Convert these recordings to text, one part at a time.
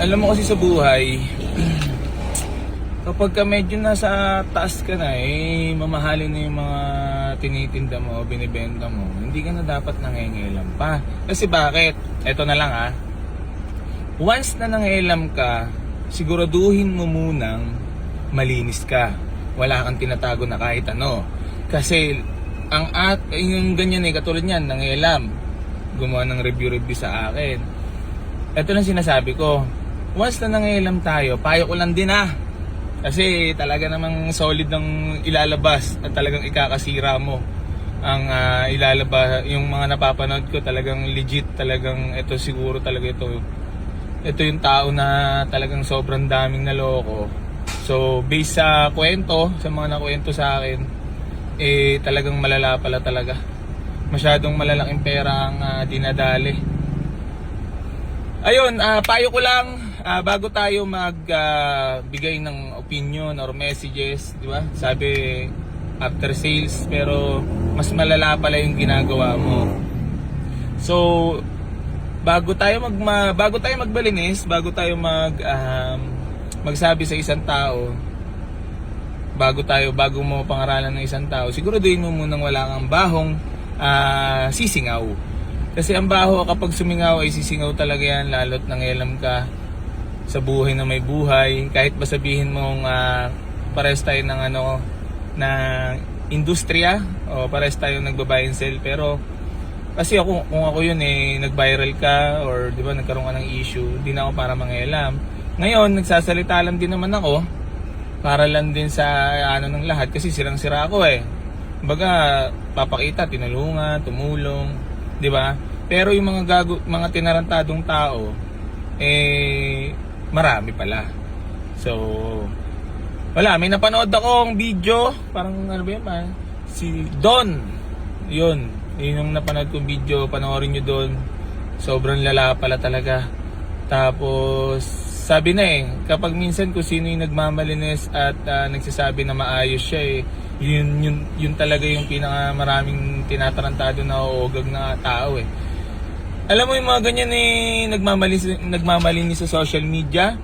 Alam mo kasi sa buhay, kapag ka medyo nasa taas ka na, mamahalin na yung mga tinitinda mo, binibenta mo, hindi ka na dapat nangingialam pa. Kasi bakit? Eto na lang once na nangingialam ka, siguraduhin mo munang malinis ka. Wala kang tinatago na kahit ano. Kasi yung ganyan katulad niyan, nangingialam, gumawa ng review sa akin. Ito lang sinasabi ko, once na nangingialam tayo, payo ko lang din kasi talaga namang solid ng ilalabas at talagang ikakasira mo ang ilalabas. Yung mga napapanood ko talagang legit, talagang ito siguro talaga ito yung tao na talagang sobrang daming naloko. So based sa kwento, sa mga nakwento sa akin, talagang malala pala talaga. Masyadong malalaking pera ang dinadali. Ayun, payo ko lang bago tayo magbigay ng opinion or messages, di ba? Sabi after sales, pero mas malala pala yung ginagawa mo. So bago tayo magbalinis, bago tayo magsabi sa isang tao, bago mo pangaralan ng isang tao, siguraduhin mo munang wala kang bahong sisingaw. Kasi ang baho kapag sumingaw ay sisingaw talaga yan, lalo't nangialam ka sa buhay na may buhay. Kahit ba sabihin mong pares tayo ng industriya o pares tayo nagbabuy and sell, pero kasi kung ako yun nag-viral ka or di ba nagkaroon ka ng issue, di na ako para mangialam. Ngayon nagsasalita lang din naman ako para lang din sa ng lahat, kasi sirang-sira ako Kumbaga papakita, tinulungan, tumulong, di ba? Pero yung mga tinarantadong tao marami pala. So wala, may napanood akong video, parang ano ba yun si Don. Yun yung napanood kong video, panoorin nyo doon. Sobrang lala pala talaga. Tapos sabi na kapag minsan kung sino yung nagmamalinis at nagsasabi na maayos siya yun talaga yung pinakamaraming tinatarantado na uugag na tao Alam mo yung mga ganyan nagmamalinis sa social media,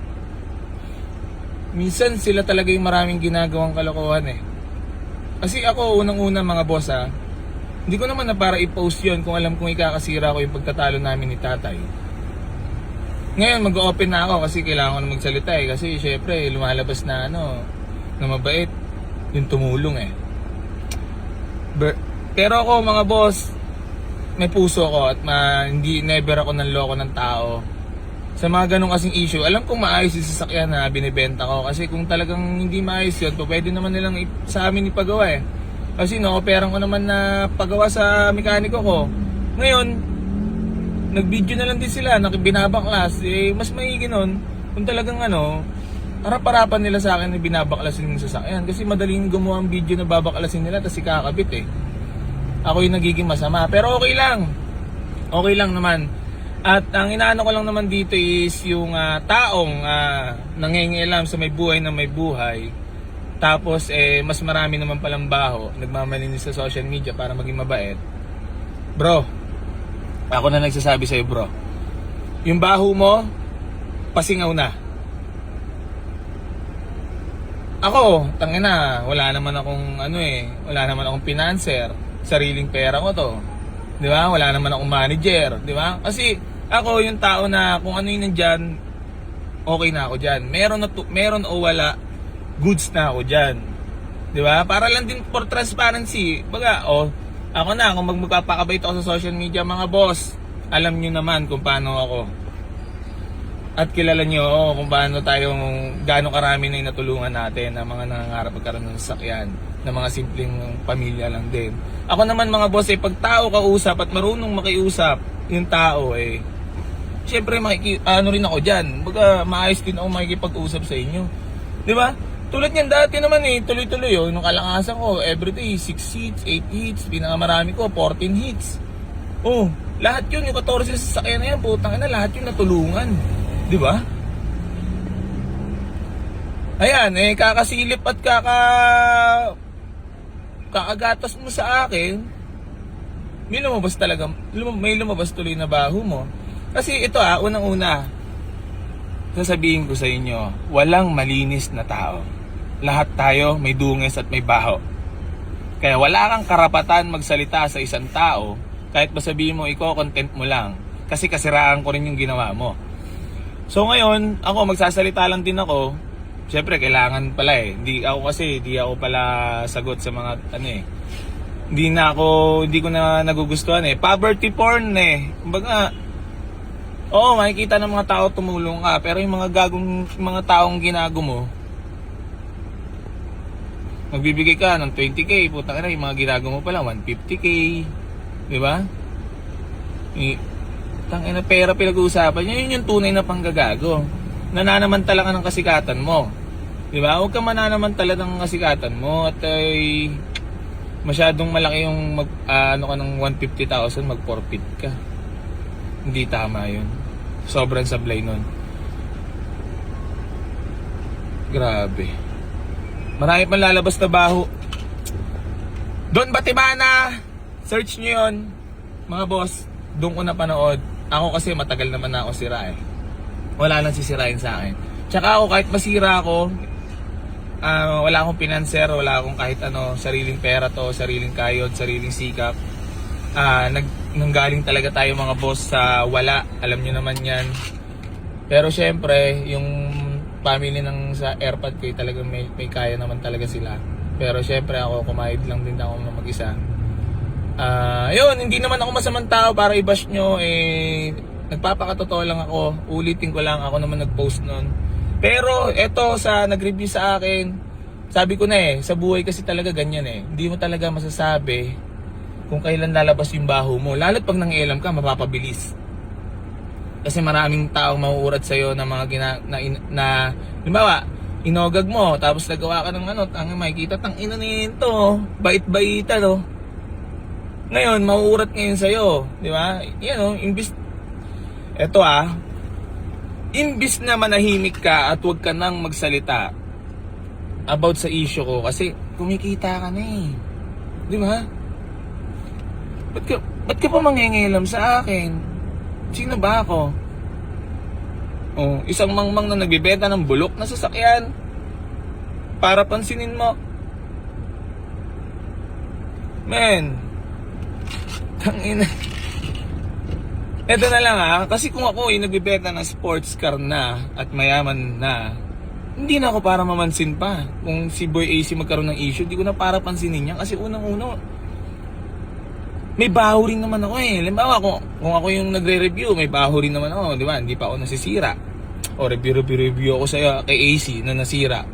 minsan sila talaga yung maraming ginagawang kalokohan Kasi ako unang-una mga boss hindi ko naman na para i-post yun kung alam kong ikakasira ko yung pagtatalo namin ni tatay. Ngayon mag-open na ako kasi kailangan ko na magsalita kasi syempre lumalabas na na mabait yung tumulong Pero ako mga boss, may puso ko at never ako nanloko ng tao. Sa mga ganong kasing issue, alam kong maayos yung sasakyan na binibenta ko, kasi kung talagang hindi maayos yun, pwede naman nilang sa amin ipagawa Kasi operan ko naman na pagawa sa mekaniko ko. Ngayon nag-video na lang din sila, binabaklas. Mas maigi nun kung talagang harap-harapan nila sa akin na binabaklasin yung sasakyan. Kasi madaling gumawa ang video na babaklasin nila tapos ikakabit Ako yung nagiging masama. Pero okay lang. Okay lang naman. At ang inaano ko lang naman dito is yung taong nangingialam sa may buhay na may buhay. Tapos mas marami naman palang baho, nagmamalinis sa social media para maging mabait. Bro, ako na nagsasabi sa'yo bro, yung baho mo, pasingaw na. Ako, tangina, wala naman akong wala naman akong financer, sariling pera ko to. 'Di ba? Wala naman akong manager, 'di ba? Kasi ako yung tao na kung ano yung nandiyan, okay na ako diyan. Meron o wala, goods na ako diyan. 'Di ba? Para lang din for transparency. Baga, ako na kung magpapakabait ako sa social media mga boss, alam niyo naman kung paano ako. At kilala nyo kung paano gaano karami na inatulungan natin ng mga nangangarap magkaroon ng sasakyan, ng mga simpleng pamilya lang din. Ako naman mga boss, pag tao kausap at marunong makiusap yung tao syempre rin ako dyan. Baga maayos din ako makikipag-usap sa inyo. Di ba? Tulad yan dati naman tuloy-tuloy nung kalakasan ko, everyday 6 hits, 8 hits, pinakamarami ko 14 hits. Lahat yun, yung 14 sasakyan na yan, putang ina, lahat yun natulungan. Di ba? Ayan, kakasilip at kakagatas mo sa akin, may lumabas tuloy na baho mo. Kasi ito unang-una, sasabihin ko sa inyo, walang malinis na tao. Lahat tayo may dungis at may baho. Kaya wala kang karapatan magsalita sa isang tao kahit ba sabihin mo iko-content mo lang. Kasi kasiraan ko rin yung ginawa mo. So ngayon, ako magsasalita lang din ako. Siyempre, kailangan pala eh. Hindi ako pala sagot sa mga hindi ko na nagugustuhan eh. Poverty porn eh. Kumbaga, oo, makikita ng mga tao tumulong ka, pero yung mga taong ginago mo, magbibigay ka ng 20k, puta ka na, yung mga ginago mo pala 150k, di ba? Tangina, pera pinag-uusapan, yun yung tunay na panggagago. Nananamantala ka ng kasikatan mo. Di ba? Huwag ka mananamantala ng kasikatan mo at ay masyadong malaki yung ka ng 150,000, mag-forfeit ka. Hindi tama yun. Sobrang sablay nun. Grabe. Marami pang lalabas na baho. Don Batibana, search nyo yun, mga boss. Doon ko napanood. Ako kasi matagal naman na ako sira eh. Wala nang sisirain sa akin. Tsaka ako kahit masira ako, wala akong pinanser, wala akong kahit sariling pera to, sariling kayod, sariling sikap. Nanggaling talaga tayo mga boss sa wala, alam nyo naman yan. Pero syempre, yung family ng sa Airpod ko talaga may kaya naman talaga sila. Pero syempre ako, kumayod lang din ako na mag-isa. Yun, hindi naman ako masamang tao para i-bash nyo. Nagpapakatotoo lang ako, ulitin ko lang, ako naman nag-post nun. Pero eto sa nag-review sa akin, sabi ko na sa buhay kasi talaga ganyan eh. Hindi mo talaga masasabi kung kailan lalabas yung baho mo. Lalo't pag nangielam ka, mapapabilis. Kasi maraming taong mauurat sa'yo na mga limbawa, inogag mo, tapos nagawa ka ng makikita, tangina nito, bait-baita no. Ngayon, mauurat ngayon sa'yo, di ba? Yan imbis na manahimik ka at huwag ka nang magsalita about sa issue ko kasi kumikita ka na eh. Di ba? Ba't ka pa mangingilam sa akin? Sino ba ako? Isang mangmang na nagbibenta ng bulok na sasakyan para pansinin mo. Men, tangina. Ito na lang kasi kung ako nagbibenta ng sports car na at mayaman na, hindi na ako para mamansin pa. Kung si Boy AC magkaroon ng issue, hindi ko na para pansinin niya kasi unang-uno, may baho rin naman ako eh. Halimbawa, kung ako yung nagre-review, may baho rin naman ako, di ba? Hindi pa ako nasisira. O review ako kay AC na nasira.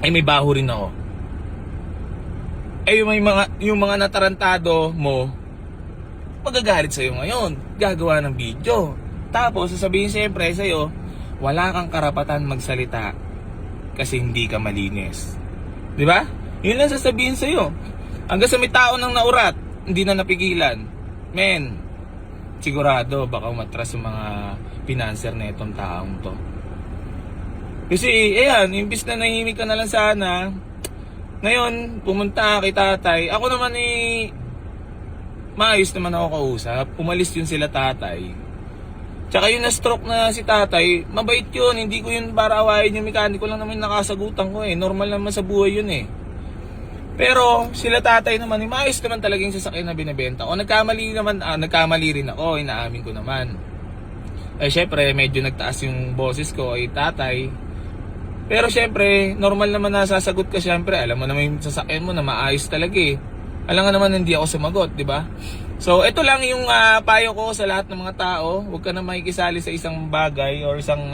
Ay may baho rin ako. Yung mga natarantado mo, magagalit sa'yo ngayon, gagawa ng video. Tapos sasabihin siyempre sa'yo, wala kang karapatan magsalita kasi hindi ka malinis. Di ba? Yun lang sasabihin sa'yo. Hanggang sa may tao nang naurat, hindi na napigilan. Men, sigurado baka umatras yung mga pinanser na itong taong to. Kasi imbis na nahimik ka na lang sana, ngayon pumunta kay tatay. Ako naman maayos naman ako kausap. Umalis yun sila tatay. Tsaka yung na-stroke na si tatay, mabait yun. Hindi ko yun para awayin yung mekaniko lang naman nakasagutan ko eh. Normal naman sa buhay yun eh. Pero sila tatay naman, maayos naman talaga yung sasakyan na binibenta ko. Nagkamali rin ako, inaamin ko naman. Syempre, medyo nagtaas yung boses ko ay tatay. Pero syempre, normal naman na sasagot ka syempre. Alam mo naman yung sasakyan mo na maayos talaga eh. Alam nga naman hindi ako sumagot, di ba? So, ito lang yung payo ko sa lahat ng mga tao. Huwag ka na makikisali sa isang bagay or isang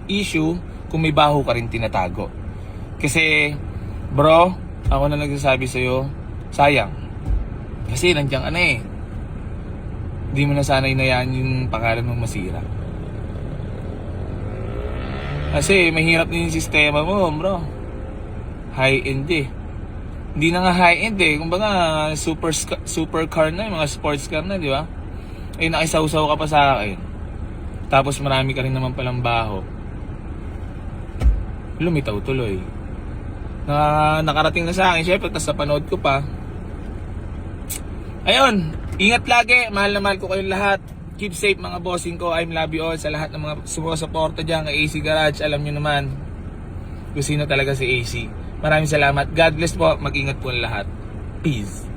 issue kung may baho ka rin tinatago. Kasi, bro, ako na nagsasabi sa'yo, sayang. Kasi nandiyan ka na eh. Hindi mo na sana inayaan yung pangalan mong masira. Kasi mahirap din yung sistema mo, bro. High-end eh. Hindi na nga high-end eh. Kumbaga, super car na, yung mga sports car na, di ba? Nakisawsaw ka pa sa akin. Tapos marami ka rin naman palang baho. Lumitaw tuloy. Nakarating na sa akin, syempre, tapos napanood ko pa. Ayun, ingat lagi. Mahal na mahal ko kayong lahat. Keep safe mga bossing ko. I'm love you all sa lahat ng mga sumusuporta dyan kay AC Garage. Alam nyo naman kung sino talaga si AC. Maraming salamat. God bless po. Mag-ingat po ang lahat. Peace.